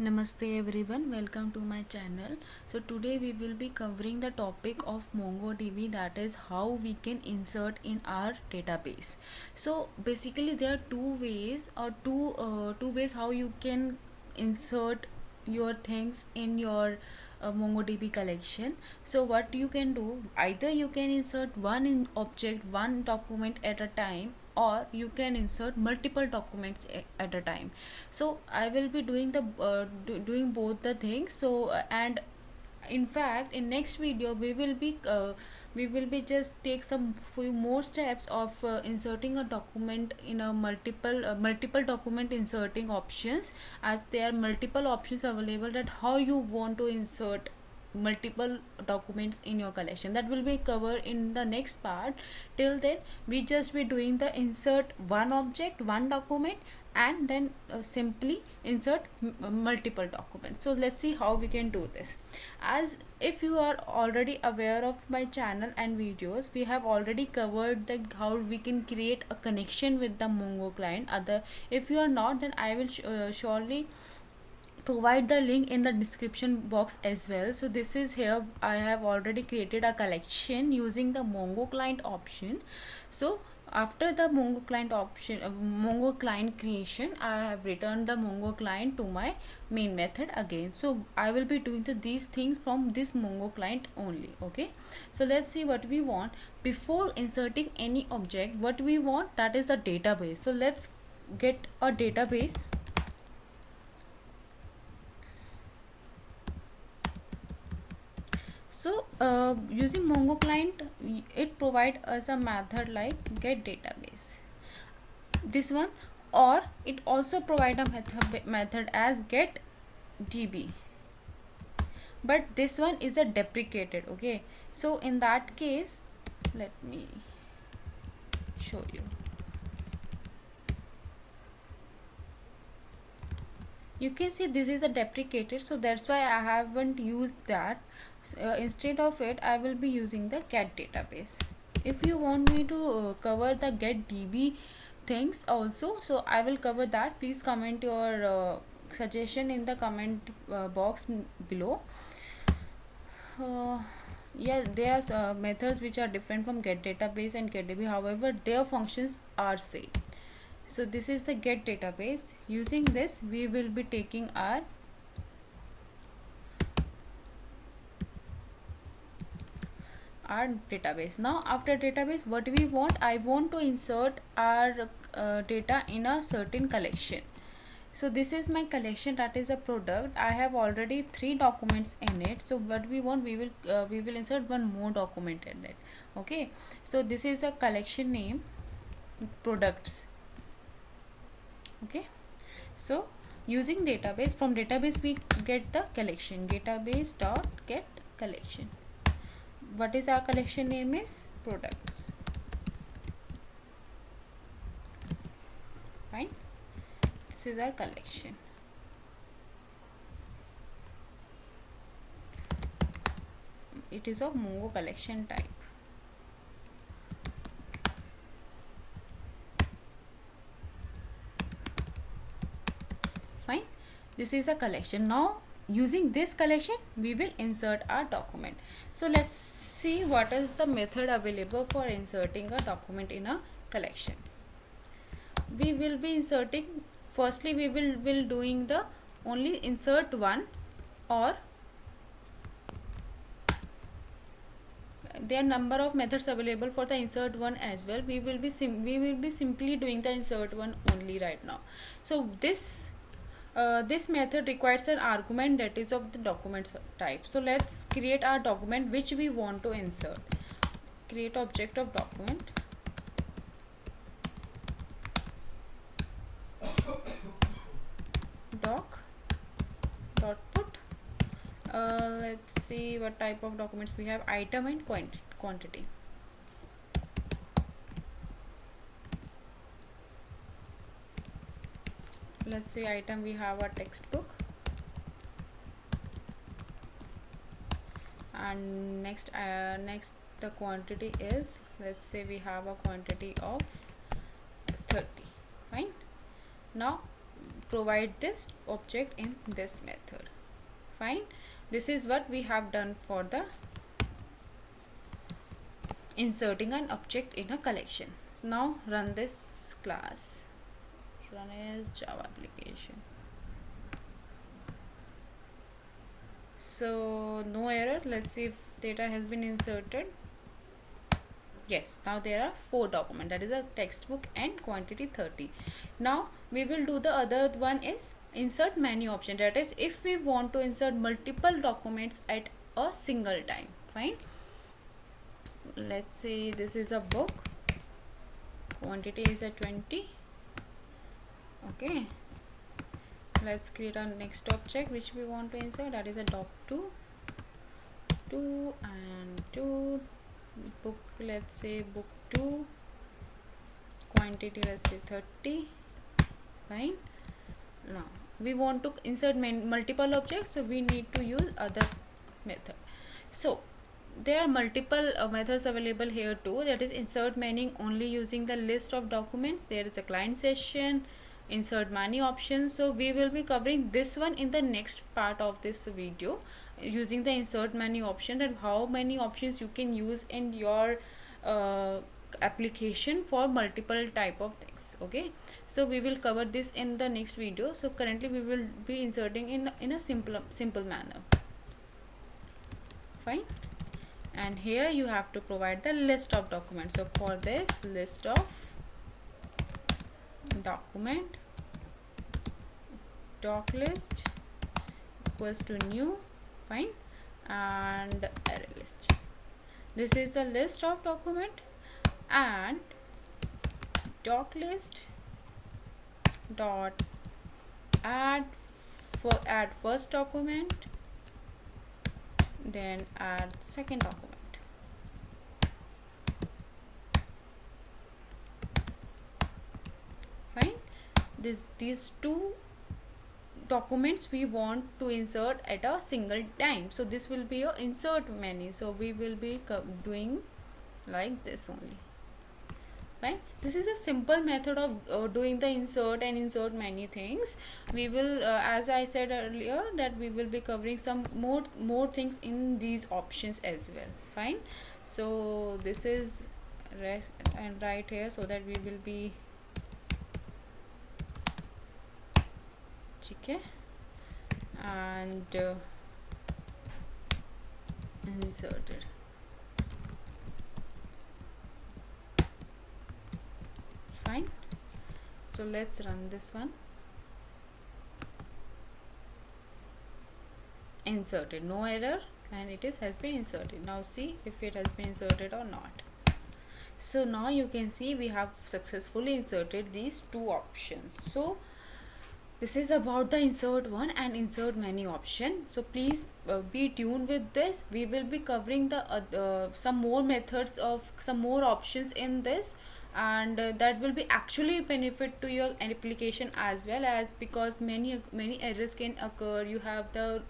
Namaste everyone, welcome to my channel. So today we will be covering the topic of MongoDB, that is how we can insert in our database. So basically there are two ways how you can insert your things in your MongoDB collection. So what you can do, either you can insert one document at a time, or you can insert multiple documents at a time. So I will be doing doing both the things. So and in fact in next video we will be just take some few more steps of inserting a document in a multiple document inserting options, as there are multiple options available that how you want to insert multiple documents in your collection. That will be covered in the next part. Till then we just be doing the insert one object, one document, and then simply insert multiple documents. So let's see how we can do this. As if you are already aware of my channel and videos, we have already covered the how we can create a connection with the Mongo client. Other, if you are not, then I will surely provide the link in the description box as well. So this is here, I have already created a collection using the Mongo client option. So after the Mongo client creation, I have returned the Mongo client to my main method again. So I will be doing these things from this Mongo client only. Okay, so let's see what we want. Before inserting any object, what we want, that is the database. So let's get a database. So using Mongo client, it provide us a method like get database, this one, or it also provide a method as get db, but this one is a deprecated. Okay, so in that case, let me show you. You can see this is a deprecated, so that's why I haven't used that. Instead of it, I will be using the get database. If you want me to cover the get db things also, so I will cover that. Please comment your suggestion in the comment box below. Yeah, there are methods which are different from get database and get db, however their functions are same. So this is the get database. Using this we will be taking our database. Now after database, what we want, I want to insert our data in a certain collection. So this is my collection, that is a product. I have already 3 documents in it. So what we want, we will insert one more document in it. Okay, so this is a collection name, products. Okay, so using database, from database we get the collection, database dot get collection. What is our collection name is products. Fine, this is our collection. It is of Mongo collection type. Fine, this is a collection. Now using this collection we will insert our document. So let's see what is the method available for inserting a document in a collection. We will be inserting, firstly we will doing the only insert one, or there are number of methods available for the insert one as well. We will be simply doing the insert one only right now. So this method requires an argument, that is of the document type. So let's create our document which we want to insert. Create object of document, doc dot put. Let's see what type of documents we have. Item and quantity. Let's say item, we have a textbook, and next the quantity is, let's say we have a quantity of 30. Fine. Now provide this object in this method. Fine. This is what we have done for the inserting an object in a collection. So now run this class. Run as Java application. So no error. Let's see if data has been inserted. Yes, now there are 4 documents, that is a textbook and quantity 30. Now we will do the other one is insert many option, that is if we want to insert multiple documents at a single time. Fine. Let's say this is a book, quantity is a 20. Okay, let's create our next object which we want to insert, that is a doc2, 2 and 2, book, let's say book 2, quantity let's say 30. Fine. Now we want to insert multiple objects, so we need to use other method. So there are multiple methods available here too, that is insert many only using the list of documents. There is a client session, insert many options. So we will be covering this one in the next part of this video, using the insert many option, and how many options you can use in your application for multiple type of things. Okay, so we will cover this in the next video. So currently we will be inserting in a simple manner. Fine. And here you have to provide the list of documents. So for this, list of document doc list equals to new. Fine. And array list. This is the list of document, and doc list dot add first document, then add second document. Fine. These two documents we want to insert at a single time, so this will be a insert many. So we will be doing like this only. Right, this is a simple method of doing the insert and insert many things. We will as I said earlier, that we will be covering some more things in these options as well. Fine. So this is rest and right here, so that we will be okay, and inserted. Fine. So let's run this one. Inserted, no error, and it has been inserted. Now see if it has been inserted or not. So now you can see we have successfully inserted these two options. So this is about the insert one and insert many option. So please be tuned with this. We will be covering the some more methods of some more options in this, and that will be actually benefit to your application as well, as because many errors can occur. You have the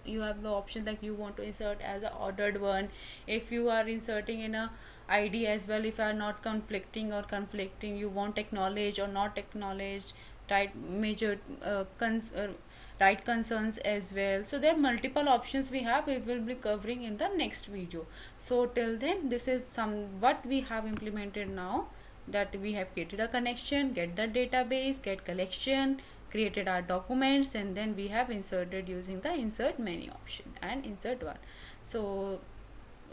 option like you want to insert as a ordered one. If you are inserting in a ID as well, if you are not conflicting, you want acknowledged or not acknowledged, right, major right concerns as well. So there are multiple options we have. We will be covering in the next video. So till then, this is what we have implemented now, that we have created a connection, get the database, get collection, created our documents, and then we have inserted using the insert many option and insert one. So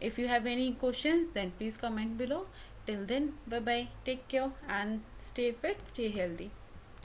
if you have any questions, then please comment below. Till then, bye bye, take care and stay fit, stay healthy.